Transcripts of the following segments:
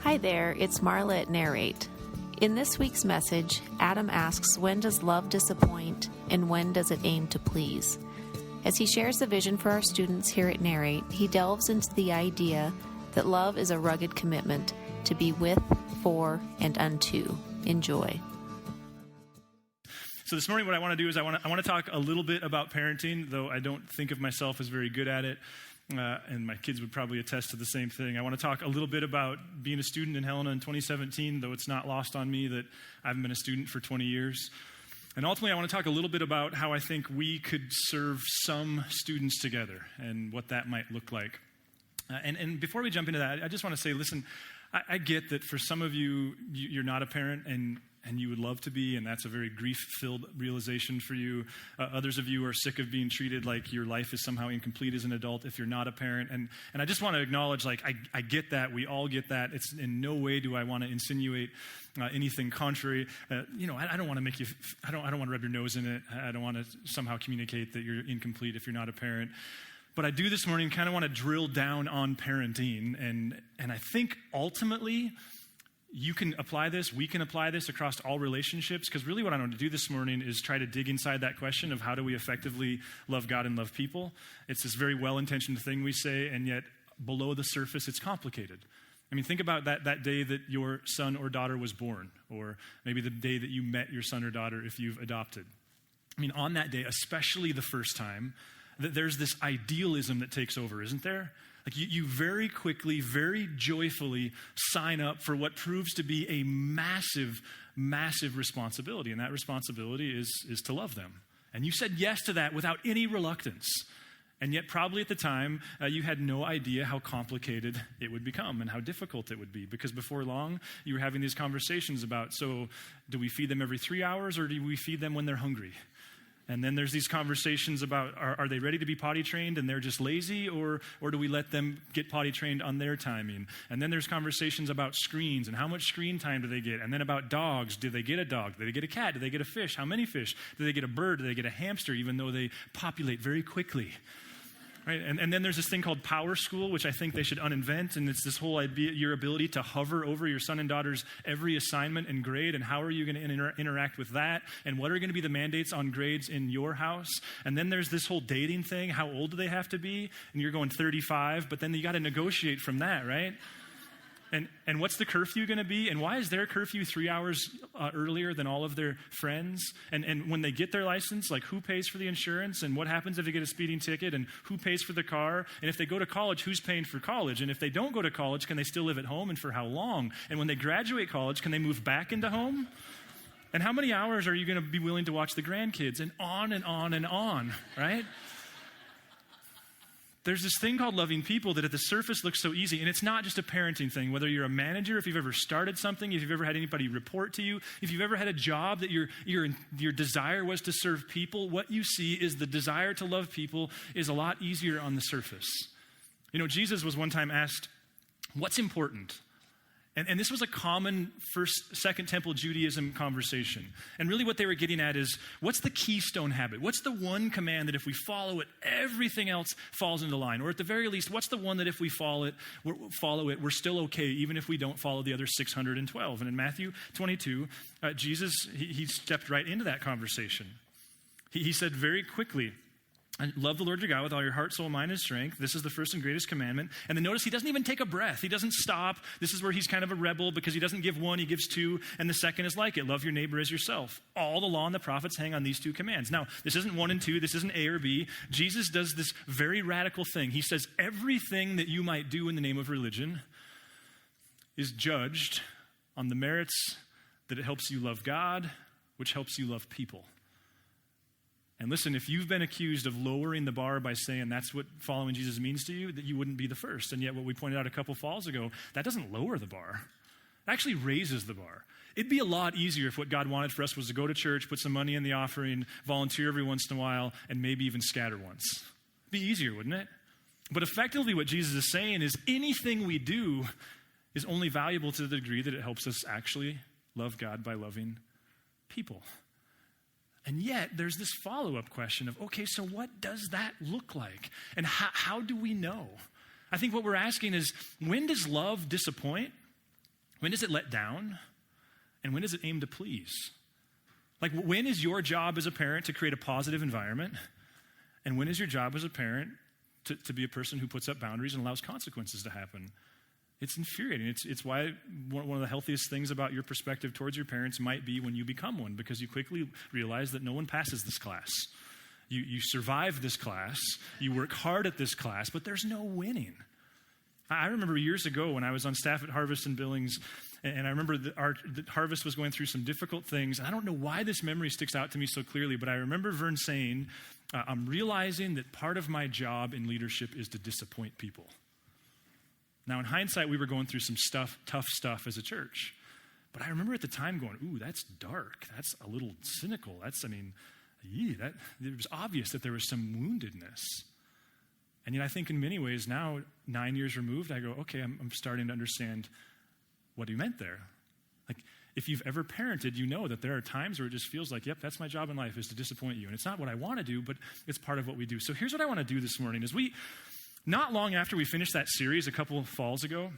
Hi there, it's Marla at Narrate. In this week's message, Adam asks, when does love disappoint and when does it aim to please? As he shares the vision for our students here at Narrate, he delves into the idea that love is a rugged commitment to be with, for, and unto. Enjoy. So this morning what I want to do is I want to talk a little bit about parenting, though I don't think of myself as very good at it. And my kids would probably attest to the same thing. I want to talk a little bit about being a student in Helena in 2017, though it's not lost on me that I haven't been a student for 20 years. And ultimately, I want to talk a little bit about how I think we could serve some students together and what that might look like. And before we jump into that, I just want to say, listen, I get that for some of you, you're not a parent and you would love to be, and that's a very grief-filled realization for you. Others of you are sick of being treated like your life is somehow incomplete as an adult if you're not a parent. And I just want to acknowledge, I get that. We all get that. It's in no way do I want to insinuate anything contrary. I don't want to make you, I don't want to rub your nose in it. I don't want to somehow communicate that you're incomplete if you're not a parent. But I do this morning kind of want to drill down on parenting. And I think ultimately, you can apply this, we can apply this across all relationships, because really what I want to do this morning is try to dig inside that question of how do we effectively love God and love people. It's this very well-intentioned thing we say, and yet below the surface, it's complicated. I mean, think about that day that your son or daughter was born, or maybe the day that you met your son or daughter if you've adopted. I mean, on that day, especially the first time, there's this idealism that takes over, isn't there? Like you very quickly, very joyfully sign up for what proves to be a massive, massive responsibility. And that responsibility is to love them. And you said yes to that without any reluctance. And yet probably at the time, you had no idea how complicated it would become and how difficult it would be. Because before long, you were having these conversations about, so do we feed them every 3 hours or do we feed them when they're hungry? And then there's these conversations about, are they ready to be potty trained and they're just lazy, or do we let them get potty trained on their timing? And then there's conversations about screens and how much screen time do they get? And then about dogs. Do they get a dog? Do they get a cat? Do they get a fish? How many fish? Do they get a bird? Do they get a hamster, even though they populate very quickly? Right? And then there's this thing called Power School, which I think they should uninvent, and it's this whole idea, your ability to hover over your son and daughter's every assignment and grade, and how are you going to interact with that, and what are going to be the mandates on grades in your house. And then there's this whole dating thing, how old do they have to be? And you're going 35, but then you got to negotiate from that, right? And what's the curfew going to be? And why is their curfew 3 hours earlier than all of their friends? And when they get their license, like who pays for the insurance? And what happens if they get a speeding ticket? And who pays for the car? And if they go to college, who's paying for college? And if they don't go to college, can they still live at home and for how long? And when they graduate college, can they move back into home? And how many hours are you going to be willing to watch the grandkids? And on and on and on, right? There's this thing called loving people that at the surface looks so easy, and it's not just a parenting thing. Whether you're a manager, if you've ever started something, if you've ever had anybody report to you, if you've ever had a job that your desire was to serve people, what you see is the desire to love people is a lot easier on the surface. You know, Jesus was one time asked, what's important? And this was a common Second Temple Judaism conversation. And really what they were getting at is, what's the keystone habit? What's the one command that if we follow it, everything else falls into line? Or at the very least, what's the one that if we follow it, we're still okay, even if we don't follow the other 612? And in Matthew 22, Jesus, he stepped right into that conversation. He said very quickly, love the Lord your God with all your heart, soul, mind, and strength. This is the first and greatest commandment. And then notice he doesn't even take a breath. He doesn't stop. This is where he's kind of a rebel because he doesn't give one, he gives two. And the second is like it. Love your neighbor as yourself. All the law and the prophets hang on these two commands. Now, this isn't 1 and 2. This isn't A or B. Jesus does this very radical thing. He says everything that you might do in the name of religion is judged on the merits that it helps you love God, which helps you love people. And listen, if you've been accused of lowering the bar by saying that's what following Jesus means to you, that you wouldn't be the first. And yet what we pointed out a couple falls ago, that doesn't lower the bar. It actually raises the bar. It'd be a lot easier if what God wanted for us was to go to church, put some money in the offering, volunteer every once in a while, and maybe even scatter once. It'd be easier, wouldn't it? But effectively what Jesus is saying is anything we do is only valuable to the degree that it helps us actually love God by loving people. And yet, there's this follow-up question of, okay, so what does that look like? And how do we know? I think what we're asking is, when does love disappoint? When does it let down? And when does it aim to please? Like, when is your job as a parent to create a positive environment? And when is your job as a parent to be a person who puts up boundaries and allows consequences to happen? It's infuriating. It's why one of the healthiest things about your perspective towards your parents might be when you become one, because you quickly realize that no one passes this class. You survive this class, you work hard at this class, but there's no winning. I remember years ago when I was on staff at Harvest and Billings, and I remember the Harvest was going through some difficult things. I don't know why this memory sticks out to me so clearly, but I remember Vern saying, I'm realizing that part of my job in leadership is to disappoint people. Now, in hindsight, we were going through some tough stuff as a church. But I remember at the time going, ooh, that's dark. That's a little cynical. It was obvious that there was some woundedness. And yet I think in many ways now, 9 years removed, I go, okay, I'm starting to understand what he meant there. Like, if you've ever parented, you know that there are times where it just feels like, yep, that's my job in life, is to disappoint you. And it's not what I want to do, but it's part of what we do. So here's what I want to do this morning is not long after we finished that series a couple of falls ago,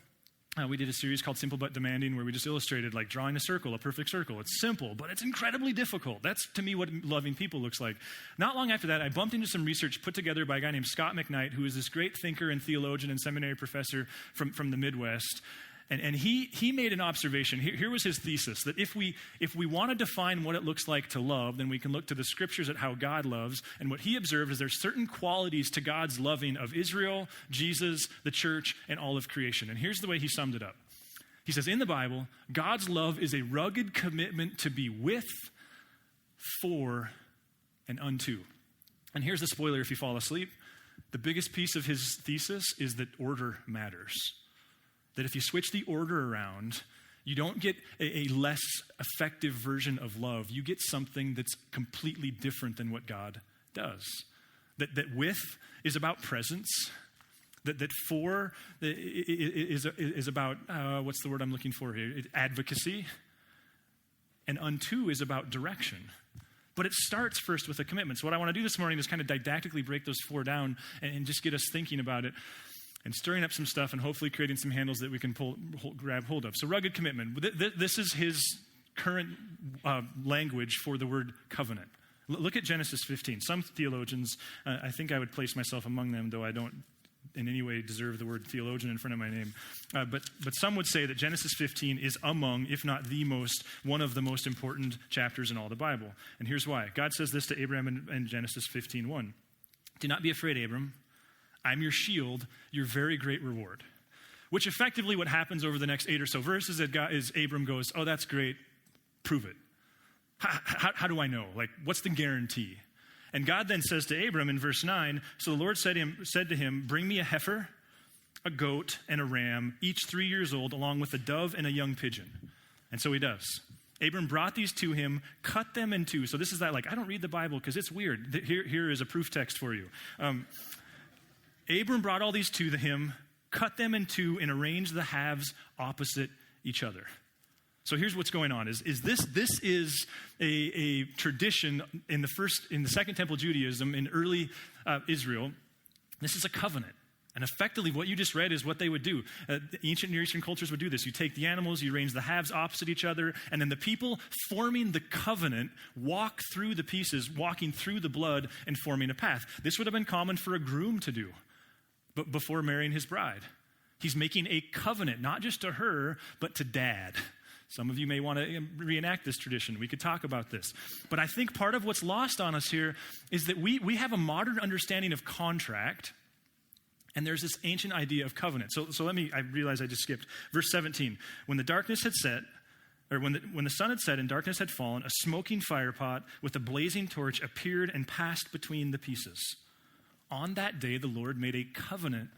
we did a series called Simple But Demanding, where we just illustrated like drawing a circle, a perfect circle. It's simple, but it's incredibly difficult. That's, to me, what loving people looks like. Not long after that, I bumped into some research put together by a guy named Scott McKnight, who is this great thinker and theologian and seminary professor from the Midwest. And he made an observation. Here was his thesis, that if we want to define what it looks like to love, then we can look to the scriptures at how God loves. And what he observed is there's certain qualities to God's loving of Israel, Jesus, the church, and all of creation. And here's the way he summed it up. He says, in the Bible, God's love is a rugged commitment to be with, for, and unto. And here's the spoiler if you fall asleep. The biggest piece of his thesis is that order matters. That if you switch the order around, you don't get a less effective version of love. You get something that's completely different than what God does. That with is about presence. That for is about, what's the word I'm looking for here? Advocacy. And unto is about direction. But it starts first with a commitment. So what I want to do this morning is kind of didactically break those four down and just get us thinking about it. And stirring up some stuff and hopefully creating some handles that we can grab hold of. So rugged commitment. This is his current language for the word covenant. Look at Genesis 15. Some theologians, I think I would place myself among them, though I don't in any way deserve the word theologian in front of my name. But some would say that Genesis 15 is among, if not one of the most important chapters in all the Bible. And here's why. God says this to Abraham in Genesis 15:1. Do not be afraid, Abram. I'm your shield, your very great reward. Which effectively what happens over the next 8 or so verses is Abram goes, oh, that's great, prove it. How do I know? Like, what's the guarantee? And God then says to Abram in verse 9, so the Lord said to him, bring me a heifer, a goat, and a ram, each 3 years old, along with a dove and a young pigeon. And so he does. Abram brought these to him, cut them in two. So this is that, like, I don't read the Bible because it's weird. Here is a proof text for you. Abram brought all these to him, cut them in two, and arranged the halves opposite each other. So here's what's going on: this is a tradition in the Second Temple Judaism in early Israel. This is a covenant. And effectively, what you just read is what they would do. The ancient Near Eastern cultures would do this. You take the animals, you arrange the halves opposite each other, and then the people forming the covenant walk through the pieces, walking through the blood and forming a path. This would have been common for a groom to do, but before marrying his bride. He's making a covenant, not just to her, but to dad. Some of you may want to reenact this tradition. We could talk about this. But I think part of what's lost on us here is that we have a modern understanding of contract, and there's this ancient idea of covenant. So I realize I just skipped. Verse 17, when the darkness had set, or when the sun had set and darkness had fallen, a smoking firepot with a blazing torch appeared and passed between the pieces. On that day, the Lord made a covenant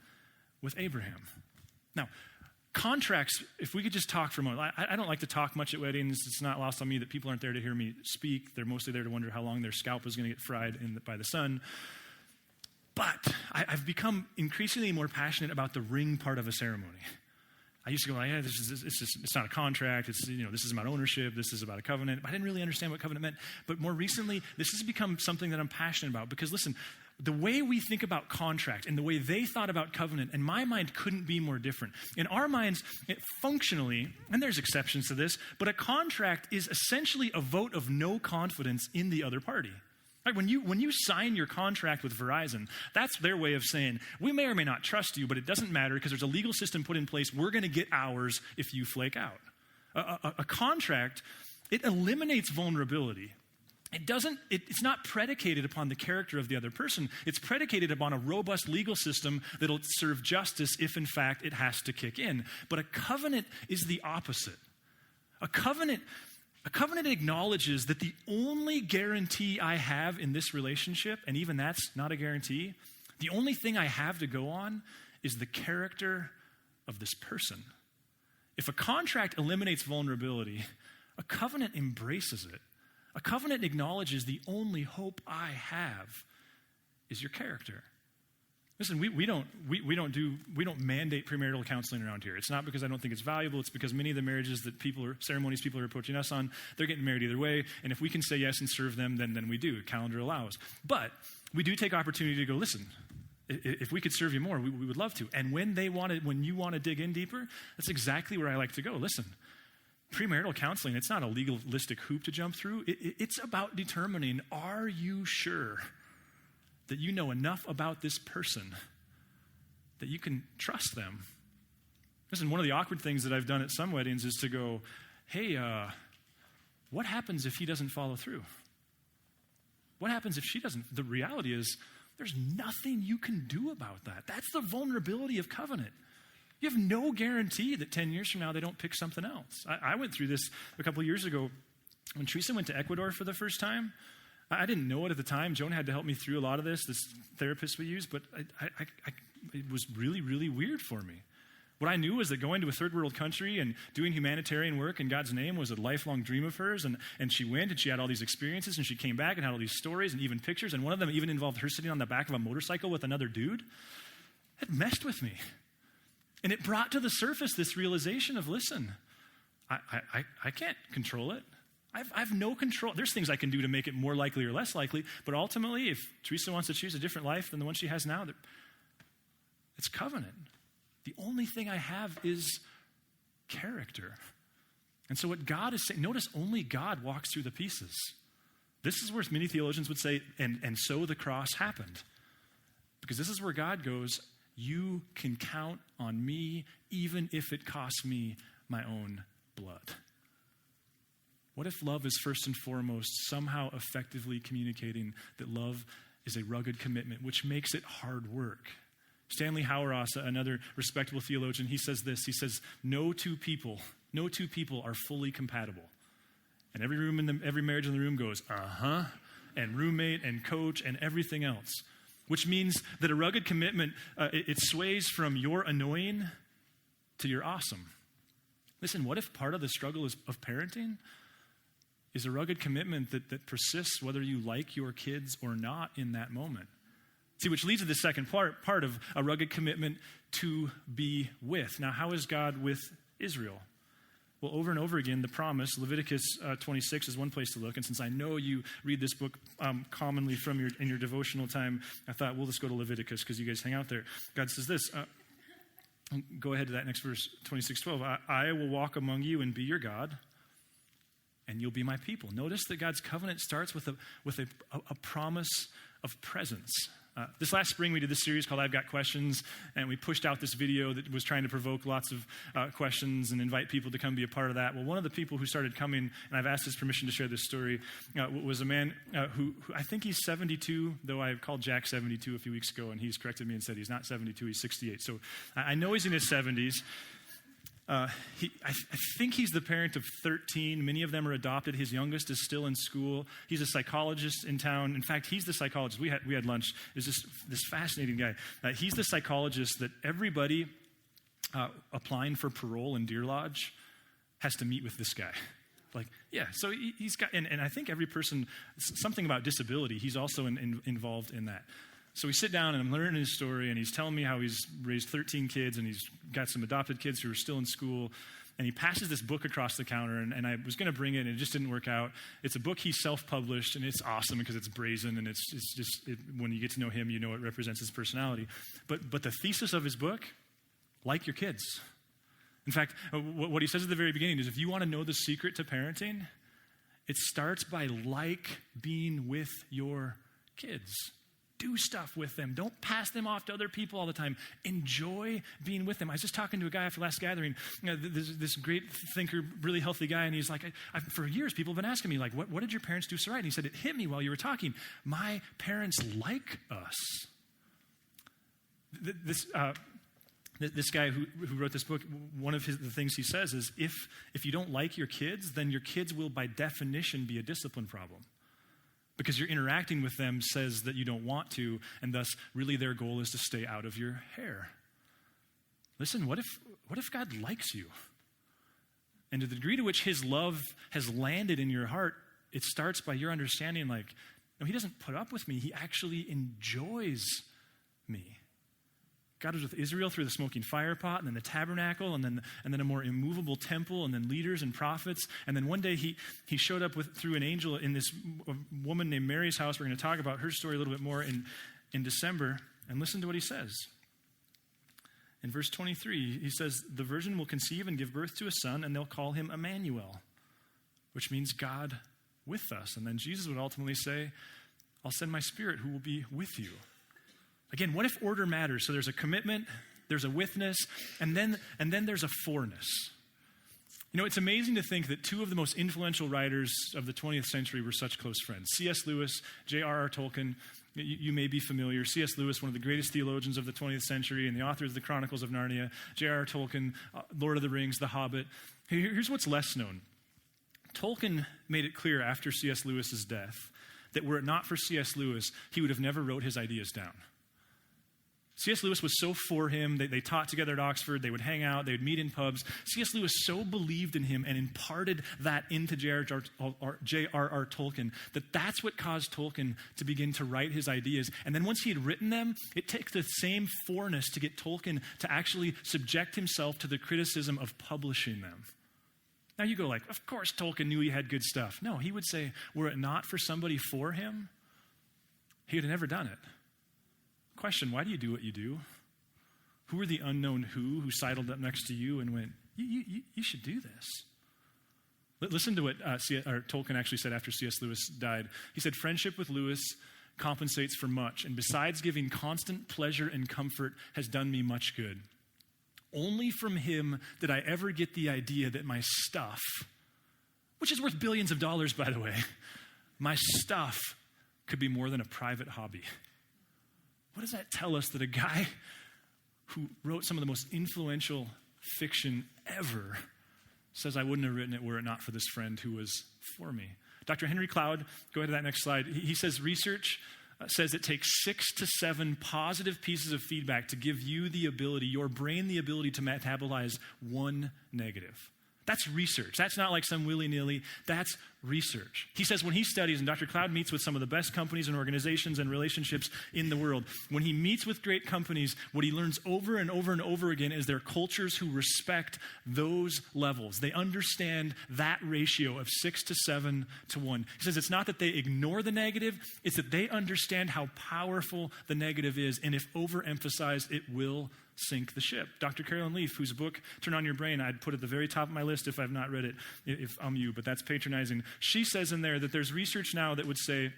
with Abraham. Now, contracts, if we could just talk for a moment. I don't like to talk much at weddings. It's not lost on me that people aren't there to hear me speak. They're mostly there to wonder how long their scalp is going to get fried by the sun. But I've become increasingly more passionate about the ring part of a ceremony. I used to go, it's not a contract. This is about ownership. This is about a covenant. I didn't really understand what covenant meant. But more recently, this has become something that I'm passionate about. Because listen, The way we think about contract and the way they thought about covenant, in my mind, couldn't be more different. In our minds, functionally, and there's exceptions to this, but a contract is essentially a vote of no confidence in the other party. Right? When you sign your contract with Verizon, that's their way of saying, we may or may not trust you, but it doesn't matter because there's a legal system put in place. We're going to get ours if you flake out. A contract, it eliminates vulnerability. It's not predicated upon the character of the other person. It's predicated upon a robust legal system that'll serve justice if, in fact, it has to kick in. But a covenant is the opposite. A covenant acknowledges that the only guarantee I have in this relationship, and even that's not a guarantee, the only thing I have to go on is the character of this person. If a contract eliminates vulnerability, a covenant embraces it. A covenant acknowledges the only hope I have is your character. Listen, we don't mandate premarital counseling around here. It's not because I don't think it's valuable. It's because many of the marriages that ceremonies people are approaching us on, they're getting married either way. And if we can say yes and serve them, then we do. Calendar allows. But we do take opportunity to go, listen, if we could serve you more, we would love to. And when you want to dig in deeper, that's exactly where I like to go. Listen, premarital counseling, it's not a legalistic hoop to jump through. It's about determining, are you sure that you know enough about this person that you can trust them? Listen, one of the awkward things that I've done at some weddings is to go, hey, what happens if he doesn't follow through? What happens if she doesn't? The reality is there's nothing you can do about that. That's the vulnerability of covenant. You have no guarantee that 10 years from now they don't pick something else. I went through this a couple of years ago when Teresa went to Ecuador for the first time. I didn't know it at the time. Joan had to help me through a lot of this therapist we use, but it was really, really weird for me. What I knew was that going to a third world country and doing humanitarian work in God's name was a lifelong dream of hers, and she went and she had all these experiences and she came back and had all these stories and even pictures, and one of them even involved her sitting on the back of a motorcycle with another dude. It messed with me. And it brought to the surface this realization of, listen, I can't control it. I've no control. There's things I can do to make it more likely or less likely, but ultimately, if Teresa wants to choose a different life than the one she has now, it's covenant. The only thing I have is character. And so what God is saying, notice only God walks through the pieces. This is where many theologians would say, and so the cross happened. Because this is where God goes, you can count on me even if it costs me my own blood. What if love is first and foremost somehow effectively communicating that love is a rugged commitment, which makes it hard work? Stanley Hauerwas, another respectable theologian, he says this. He says, no two people are fully compatible. And every marriage in the room goes, and roommate and coach and everything else. Which means that a rugged commitment, it sways from you're annoying to you're awesome. Listen, what if part of the struggle of parenting is a rugged commitment that persists whether you like your kids or not in that moment? See, which leads to the second part of a rugged commitment to be with. Now, how is God with Israel? Well, over and over again, the promise, Leviticus 26 is one place to look. And since I know you read this book commonly in your devotional time, I thought we'll just go to Leviticus because you guys hang out there. God says this. Go ahead to that next verse, 26:12. I will walk among you and be your God, and you'll be my people. Notice that God's covenant starts with a promise of presence. This last spring, we did this series called I've Got Questions, and we pushed out this video that was trying to provoke lots of questions and invite people to come be a part of that. Well, one of the people who started coming, and I've asked his permission to share this story, was a man who I think he's 72, though I called Jack 72 a few weeks ago, and he's corrected me and said he's not 72, he's 68. So I know he's in his 70s. I think he's the parent of 13. Many of them are adopted. His youngest is still in school. He's a psychologist in town. In fact, he's the psychologist. We had lunch. Is this fascinating guy. He's the psychologist that everybody applying for parole in Deer Lodge has to meet with this guy. So he's got, and I think every person, something about disability, he's also involved in that. So we sit down and I'm learning his story, and he's telling me how he's raised 13 kids and he's got some adopted kids who are still in school. And he passes this book across the counter, and I was going to bring it, and it just didn't work out. It's a book he self-published, and it's awesome because it's brazen, and it's just when you get to know him, you know it represents his personality. But the thesis of his book, like your kids. In fact, what he says at the very beginning is, if you want to know the secret to parenting, it starts by being with your kids. Do stuff with them. Don't pass them off to other people all the time. Enjoy being with them. I was just talking to a guy after last gathering, this great thinker, really healthy guy, and he's like, for years people have been asking me, like, what did your parents do so right? And he said, it hit me while you were talking. My parents like us. This guy who wrote this book, one of the things he says is, if you don't like your kids, then your kids will by definition be a discipline problem. Because you're interacting with them says that you don't want to, and thus really their goal is to stay out of your hair. Listen, what if God likes you? And to the degree to which his love has landed in your heart, it starts by your understanding, like, no, he doesn't put up with me. He actually enjoys me. God was with Israel through the smoking fire pot, and then the tabernacle, and then a more immovable temple, and then leaders and prophets. And then one day he showed up through an angel in this woman named Mary's house. We're going to talk about her story a little bit more in December. And listen to what he says. In verse 23, he says, the virgin will conceive and give birth to a son, and they'll call him Emmanuel, which means God with us. And then Jesus would ultimately say, I'll send my spirit who will be with you. Again, what if order matters? So there's a commitment, there's a witness, and then there's a forness. You know, it's amazing to think that two of the most influential writers of the 20th century were such close friends. C.S. Lewis, J.R.R. Tolkien, you may be familiar. C.S. Lewis, one of the greatest theologians of the 20th century and the author of the Chronicles of Narnia. J.R.R. Tolkien, Lord of the Rings, The Hobbit. Here's what's less known. Tolkien made it clear after C.S. Lewis's death that were it not for C.S. Lewis, he would have never wrote his ideas down. C.S. Lewis was so for him. They taught together at Oxford. They would hang out. They would meet in pubs. C.S. Lewis so believed in him and imparted that into J.R.R. Tolkien that's what caused Tolkien to begin to write his ideas. And then once he had written them, it takes the same forness to get Tolkien to actually subject himself to the criticism of publishing them. Now you go like, of course Tolkien knew he had good stuff. No, he would say, were it not for somebody for him, he would have never done it. Question, why do you do what you do? Who are the unknown who sidled up next to you and went, you should do this? Listen to what Tolkien actually said after C.S. Lewis died. He said, friendship with Lewis compensates for much, and besides giving constant pleasure and comfort, has done me much good. Only from him did I ever get the idea that my stuff, which is worth billions of dollars, by the way, my stuff could be more than a private hobby. What does that tell us that a guy who wrote some of the most influential fiction ever says, I wouldn't have written it were it not for this friend who was for me? Dr. Henry Cloud, go ahead to that next slide. He says research says it takes 6 to 7 positive pieces of feedback to give you the ability, your brain the ability to metabolize one negative. That's research. That's not like some willy-nilly. That's research. He says when he studies, and Dr. Cloud meets with some of the best companies and organizations and relationships in the world, when he meets with great companies, what he learns over and over and over again is there are cultures who respect those levels. They understand that ratio of 6 to 7 to 1. He says it's not that they ignore the negative, it's that they understand how powerful the negative is, and if overemphasized, it will sink the ship. Dr. Carolyn Leaf, whose book, Turn On Your Brain, I'd put at the very top of my list if I've not read it, if I'm you, but that's patronizing. She says in there that there's research now that would say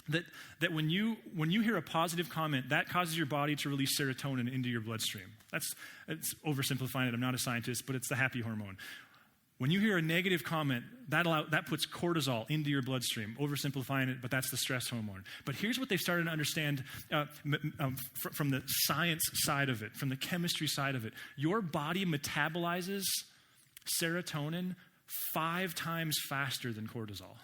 that when you hear a positive comment, that causes your body to release serotonin into your bloodstream. It's oversimplifying it. I'm not a scientist, but it's the happy hormone. When you hear a negative comment, that puts cortisol into your bloodstream. Oversimplifying it, but that's the stress hormone. But here's what they've started to understand from the science side of it, from the chemistry side of it. Your body metabolizes serotonin 5 times faster than cortisol.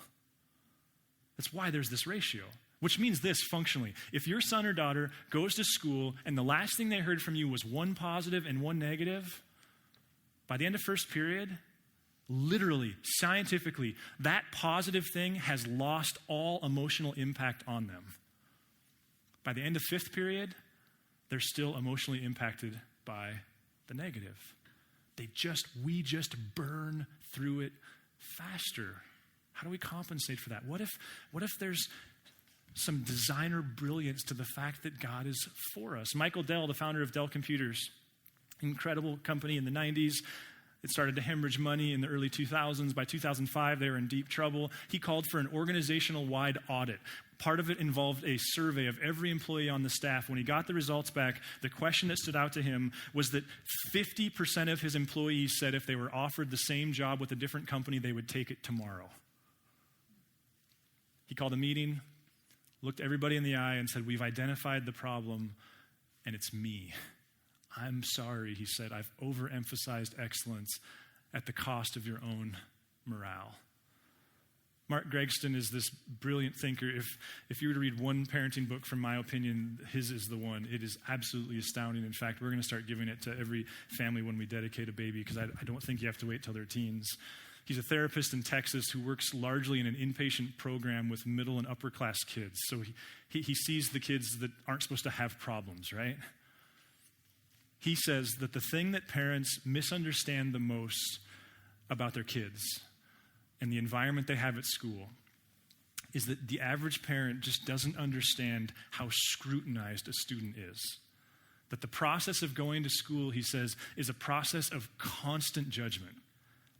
That's why there's this ratio. Which means this functionally. If your son or daughter goes to school and the last thing they heard from you was 1 positive and 1 negative, by the end of first period, literally, scientifically, that positive thing has lost all emotional impact on them. By the end of fifth period, they're still emotionally impacted by the negative. We just burn through it faster. How do we compensate for that? What if there's some designer brilliance to the fact that God is for us? Michael Dell, the founder of Dell Computers, incredible company in the 90s. It started to hemorrhage money in the early 2000s. By 2005, they were in deep trouble. He called for an organizational-wide audit. Part of it involved a survey of every employee on the staff. When he got the results back, the question that stood out to him was that 50% of his employees said if they were offered the same job with a different company, they would take it tomorrow. He called a meeting, looked everybody in the eye and said, "We've identified the problem, and it's me. I'm sorry," he said, "I've overemphasized excellence at the cost of your own morale." Mark Gregston is this brilliant thinker. If you were to read one parenting book, from my opinion, his is the one. It is absolutely astounding. In fact, we're going to start giving it to every family when we dedicate a baby, because I don't think you have to wait till they're teens. He's a therapist in Texas who works largely in an inpatient program with middle and upper class kids. So he sees the kids that aren't supposed to have problems, right? He says that the thing that parents misunderstand the most about their kids and the environment they have at school is that the average parent just doesn't understand how scrutinized a student is. That the process of going to school, he says, is a process of constant judgment.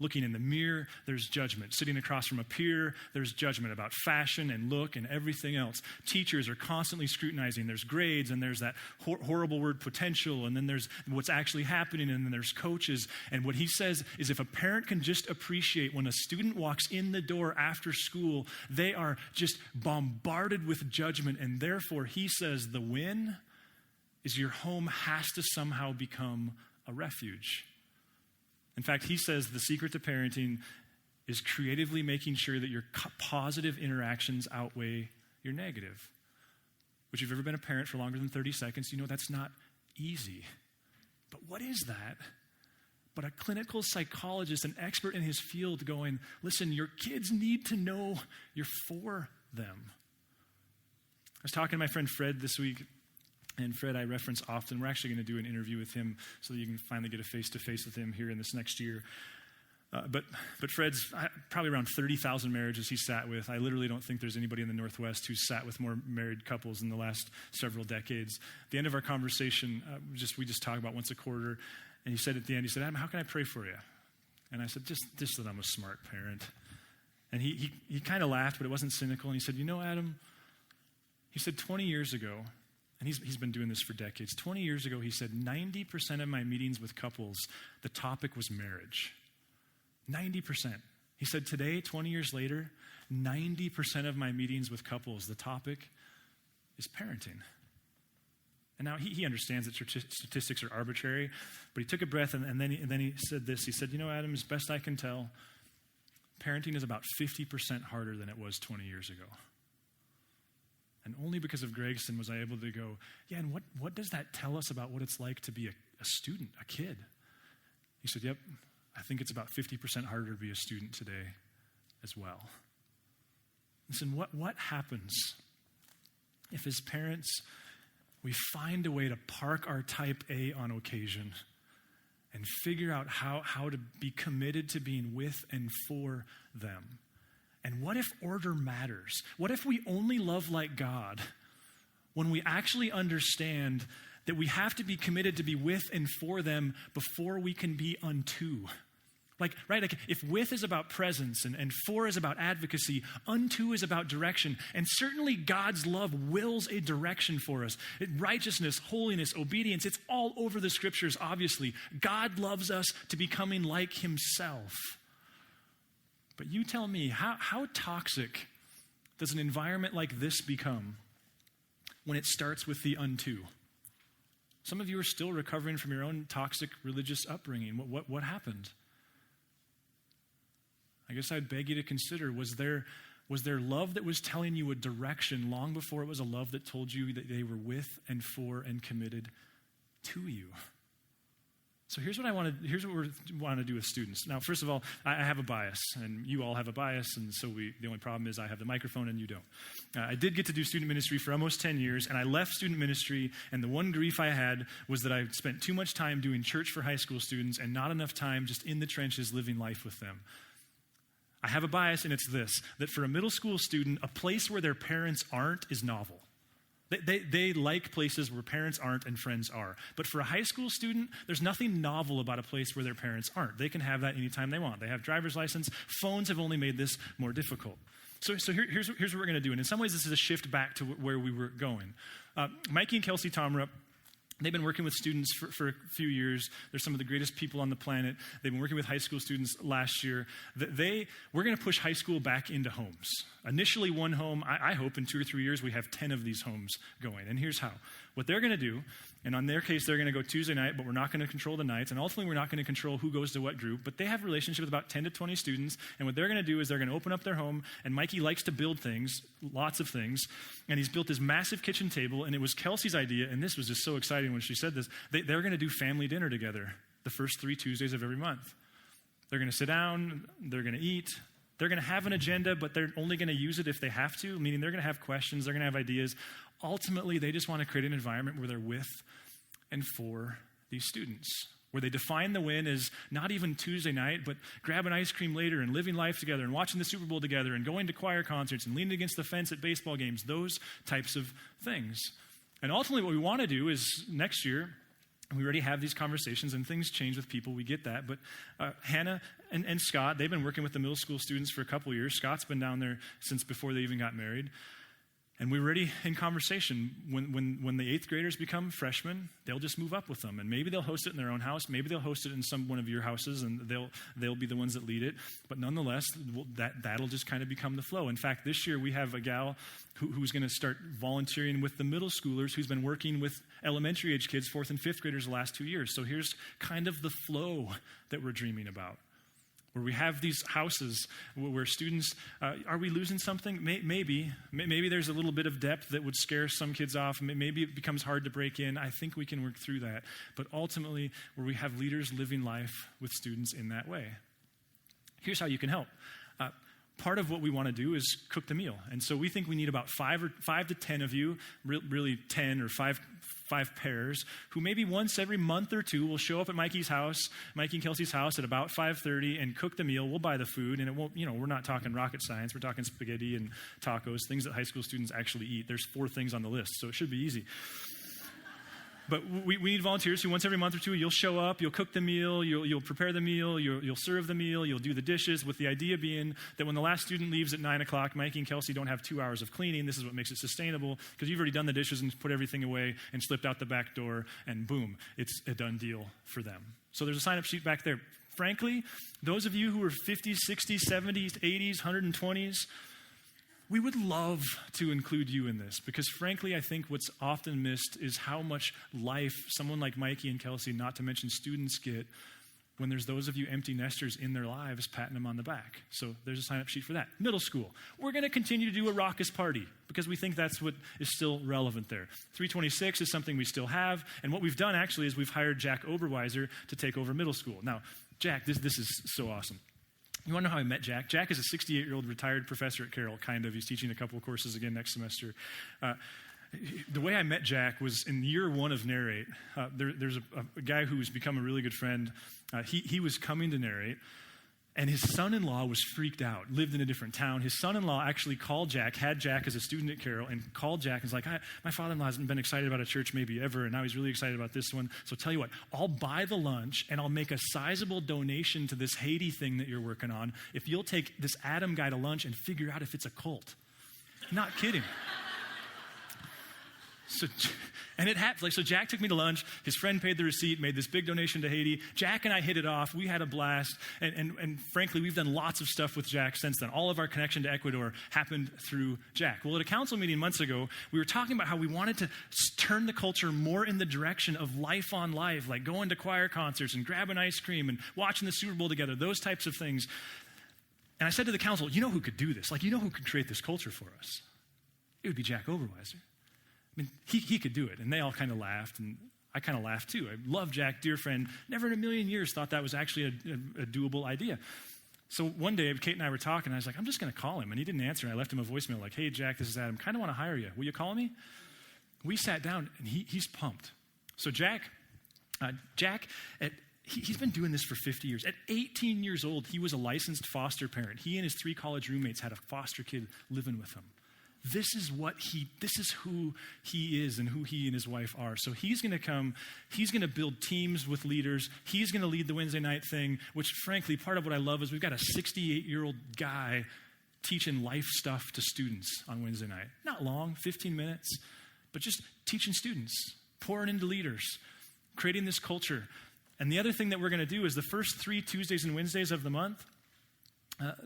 Looking in the mirror, there's judgment. Sitting across from a peer, there's judgment about fashion and look and everything else. Teachers are constantly scrutinizing. There's grades, and there's that horrible word potential, and then there's what's actually happening, and then there's coaches. And what he says is if a parent can just appreciate when a student walks in the door after school, they are just bombarded with judgment, and therefore, he says, the win is your home has to somehow become a refuge. In fact, he says the secret to parenting is creatively making sure that your positive interactions outweigh your negative. Which, if you've ever been a parent for longer than 30 seconds, you know that's not easy. But what is that? But a clinical psychologist, an expert in his field, going, listen, your kids need to know you're for them. I was talking to my friend Fred this week. And Fred, I reference often. We're actually going to do an interview with him so that you can finally get a face-to-face with him here in this next year. But Fred's probably around 30,000 marriages he's sat with. I literally don't think there's anybody in the Northwest who's sat with more married couples in the last several decades. At the end of our conversation, we just talk about once a quarter. And he said at the end, Adam, how can I pray for you? And I said, just that I'm a smart parent. And he kind of laughed, but it wasn't cynical. And he said, Adam, he said 20 years ago, and he's been doing this for decades. 20 years ago, he said, 90% of my meetings with couples, the topic was marriage. 90%. He said, today, 20 years later, 90% of my meetings with couples, the topic is parenting. And now he understands that statistics are arbitrary, but he took a breath and then he said this. He said, Adam, as best I can tell, parenting is about 50% harder than it was 20 years ago. And only because of Gregston was I able to go, and what does that tell us about what it's like to be a student, a kid? He said, yep, I think it's about 50% harder to be a student today as well. Listen, what happens if as parents we find a way to park our type A on occasion and figure out how to be committed to being with and for them? And what if order matters? What if we only love like God when we actually understand that we have to be committed to be with and for them before we can be unto? Like if with is about presence and for is about advocacy, unto is about direction. And certainly God's love wills a direction for us. Righteousness, holiness, obedience, it's all over the scriptures, obviously. God loves us to becoming like himself. But you tell me, how toxic does an environment like this become when it starts with the unto? Some of you are still recovering from your own toxic religious upbringing. What happened? I guess I'd beg you to consider, was there love that was telling you a direction long before it was a love that told you that they were with and for and committed to you? So here's what we want to do with students. Now, first of all, I have a bias, and you all have a bias, and so the only problem is I have the microphone and you don't. I did get to do student ministry for almost 10 years, and I left student ministry, and the one grief I had was that I spent too much time doing church for high school students and not enough time just in the trenches living life with them. I have a bias, and it's this, that for a middle school student, a place where their parents aren't is novel. They like places where parents aren't and friends are. But for a high school student, there's nothing novel about a place where their parents aren't. They can have that anytime they want. They have driver's license. Phones have only made this more difficult. So here's what we're going to do. And in some ways, this is a shift back to where we were going. Mikey and Kelsey Tomrup, they've been working with students for a few years. They're some of the greatest people on the planet. They've been working with high school students last year. We're going to push high school back into homes. Initially one home. I hope in 2 or 3 years we have 10 of these homes going. And here's how. What they're going to do, and on their case, they're going to go Tuesday night, but we're not going to control the nights. And ultimately, we're not going to control who goes to what group. But they have a relationship with about 10 to 20 students. And what they're going to do is they're going to open up their home. And Mikey likes to build things, lots of things. And he's built this massive kitchen table. And it was Kelsey's idea. And this was just so exciting when she said this. They're going to do family dinner together the first 3 Tuesdays of every month. They're going to sit down. They're going to eat. They're going to have an agenda, but they're only going to use it if they have to, meaning they're going to have questions. They're going to have ideas. Ultimately, they just want to create an environment where they're with and for these students, where they define the win as not even Tuesday night, but grabbing ice cream later and living life together and watching the Super Bowl together and going to choir concerts and leaning against the fence at baseball games, those types of things. And ultimately what we want to do is next year, we already have these conversations and things change with people, we get that, but Hannah and Scott, they've been working with the middle school students for a couple years. Scott's been down there since before they even got married. And we're already in conversation. When the 8th graders become freshmen, they'll just move up with them. And maybe they'll host it in their own house. Maybe they'll host it in one of your houses, and they'll be the ones that lead it. But nonetheless, that'll just kind of become the flow. In fact, this year we have a gal who's going to start volunteering with the middle schoolers, who's been working with elementary age kids, 4th and 5th graders the last 2 years. So here's kind of the flow that we're dreaming about. Where we have these houses where students, are we losing something? Maybe there's a little bit of depth that would scare some kids off. Maybe it becomes hard to break in. I think we can work through that. But ultimately, where we have leaders living life with students in that way. Here's how you can help. Part of what we want to do is cook the meal. And so we think we need about 5 to 10 of you, really 10 or 5 pairs, who maybe once every month or two will show up at Mikey and Kelsey's house at about 5:30 and cook the meal. We'll buy the food, and it won't, we're not talking rocket science. We're talking spaghetti and tacos, things that high school students actually eat. There's 4 things on the list, so it should be easy. But we need volunteers who once every month or two, you'll show up, you'll cook the meal, you'll prepare the meal, you'll serve the meal, you'll do the dishes, with the idea being that when the last student leaves at 9 o'clock, Mikey and Kelsey don't have 2 hours of cleaning. This is what makes it sustainable, because you've already done the dishes and put everything away and slipped out the back door, and boom, it's a done deal for them. So there's a sign-up sheet back there. Frankly, those of you who are 50s, 60s, 70s, 80s, 120s, we would love to include you in this, because frankly, I think what's often missed is how much life someone like Mikey and Kelsey, not to mention students, get when there's those of you empty nesters in their lives patting them on the back. So there's a sign-up sheet for that. Middle school. We're going to continue to do a raucous party because we think that's what is still relevant there. 326 is something we still have, and what we've done actually is we've hired Jack Oberweiser to take over middle school. Now, Jack, this is so awesome. You want to know how I met Jack? Jack is a 68-year-old retired professor at Carroll, kind of. He's teaching a couple of courses again next semester. The way I met Jack was in year 1 of Narrate. There's a guy who's become a really good friend. He was coming to Narrate, and his son-in-law was freaked out, lived in a different town. His son-in-law actually called Jack, had Jack as a student at Carroll, and called Jack and was like, my father-in-law hasn't been excited about a church maybe ever, and now he's really excited about this one. So tell you what, I'll buy the lunch, and I'll make a sizable donation to this Haiti thing that you're working on if you'll take this Adam guy to lunch and figure out if it's a cult. Not kidding. And it happened. So Jack took me to lunch. His friend paid the receipt, made this big donation to Haiti. Jack and I hit it off. We had a blast. And frankly, we've done lots of stuff with Jack since then. All of our connection to Ecuador happened through Jack. Well, at a council meeting months ago, we were talking about how we wanted to turn the culture more in the direction of life on life, like going to choir concerts and grabbing ice cream and watching the Super Bowl together, those types of things. And I said to the council, you know who could do this? Like, you know who could create this culture for us? It would be Jack Oberweiser. I mean, he could do it. And they all kind of laughed. And I kind of laughed too. I love Jack, dear friend. Never in a million years thought that was actually a doable idea. So one day, Kate and I were talking, and I was like, I'm just going to call him. And he didn't answer. And I left him a voicemail like, hey, Jack, this is Adam. Kind of want to hire you. Will you call me? We sat down, and he's pumped. So Jack, he's been doing this for 50 years. At 18 years old, he was a licensed foster parent. He and his 3 college roommates had a foster kid living with him. This is who he is and who he and his wife are. So he's going to come, he's going to build teams with leaders. He's going to lead the Wednesday night thing, which frankly, part of what I love is we've got a 68-year-old guy teaching life stuff to students on Wednesday night. Not long, 15 minutes, but just teaching students, pouring into leaders, creating this culture. And the other thing that we're going to do is the first 3 Tuesdays and Wednesdays of the month,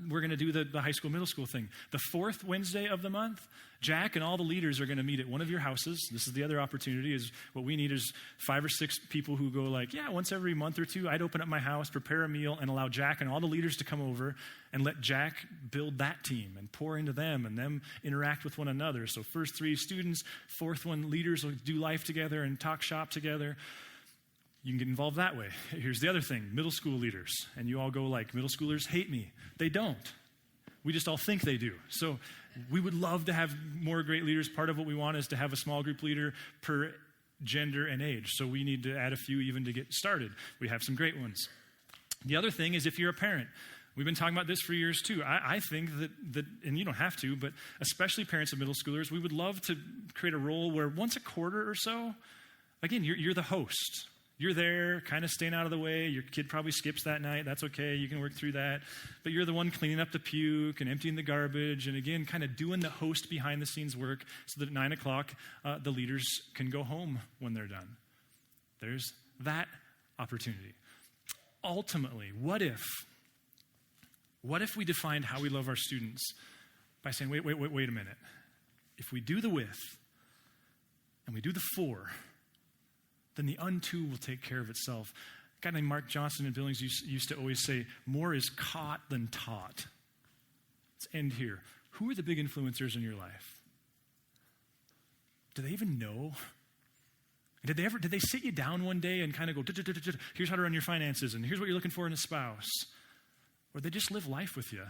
we're going to do the high school, middle school thing. The 4th Wednesday of the month, Jack and all the leaders are going to meet at one of your houses. This is the other opportunity. Is what we need is 5 or 6 people who go like, yeah, once every month or 2, I'd open up my house, prepare a meal, and allow Jack and all the leaders to come over and let Jack build that team and pour into them and them interact with one another. So first 3 students, 4th one, leaders will do life together and talk shop together. You can get involved that way. Here's the other thing, middle school leaders. And you all go like, middle schoolers hate me. They don't. We just all think they do. So we would love to have more great leaders. Part of what we want is to have a small group leader per gender and age. So we need to add a few even to get started. We have some great ones. The other thing is if you're a parent, we've been talking about this for years too. I think that, and you don't have to, but especially parents of middle schoolers, we would love to create a role where once a quarter or so, again, you're the host. You're there, kind of staying out of the way. Your kid probably skips that night. That's okay. You can work through that. But you're the one cleaning up the puke and emptying the garbage and, again, kind of doing the host behind-the-scenes work so that at 9 o'clock, the leaders can go home when they're done. There's that opportunity. Ultimately, what if we defined how we love our students by saying, wait a minute. If we do the with and we do the for, then the unto will take care of itself. A guy named Mark Johnson in Billings used to always say, more is caught than taught. Let's end here. Who are the big influencers in your life? Do they even know? Did they sit you down one day and kind of go, here's how to run your finances, and here's what you're looking for in a spouse? Or did they just live life with you?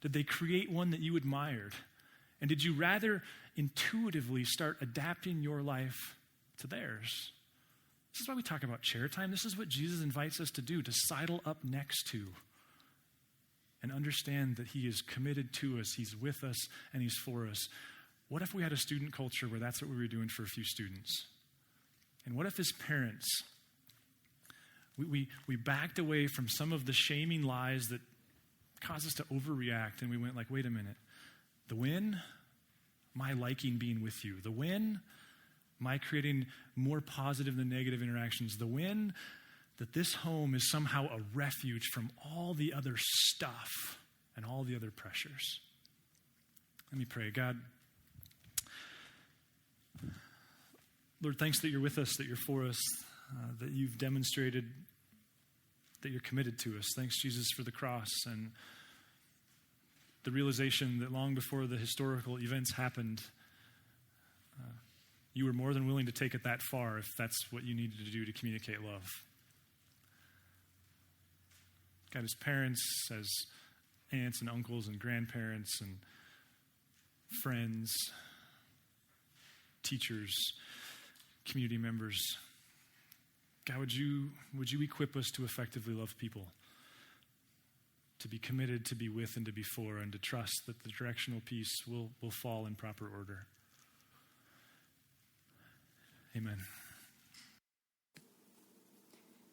Did they create one that you admired? And did you rather intuitively start adapting your life to theirs? This is why we talk about chair time. This is what Jesus invites us to do, to sidle up next to and understand that he is committed to us, he's with us, and he's for us. What if we had a student culture where that's what we were doing for a few students? And what if as parents, we backed away from some of the shaming lies that cause us to overreact, and we went like, wait a minute. The win, my liking being with you. The win, my creating more positive than negative interactions. The win, that this home is somehow a refuge from all the other stuff and all the other pressures. Let me pray. God, Lord, thanks that you're with us, that you're for us, that you've demonstrated that you're committed to us. Thanks, Jesus, for the cross and the realization that long before the historical events happened, you were more than willing to take it that far if that's what you needed to do to communicate love. God, as parents, as aunts and uncles and grandparents and friends, teachers, community members, God, would you equip us to effectively love people, to be committed, to be with, and to be for, and to trust that the directional piece will fall in proper order. Amen.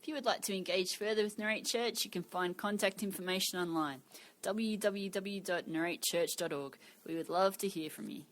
If you would like to engage further with Narrate Church, you can find contact information online, www.narratechurch.org. We would love to hear from you.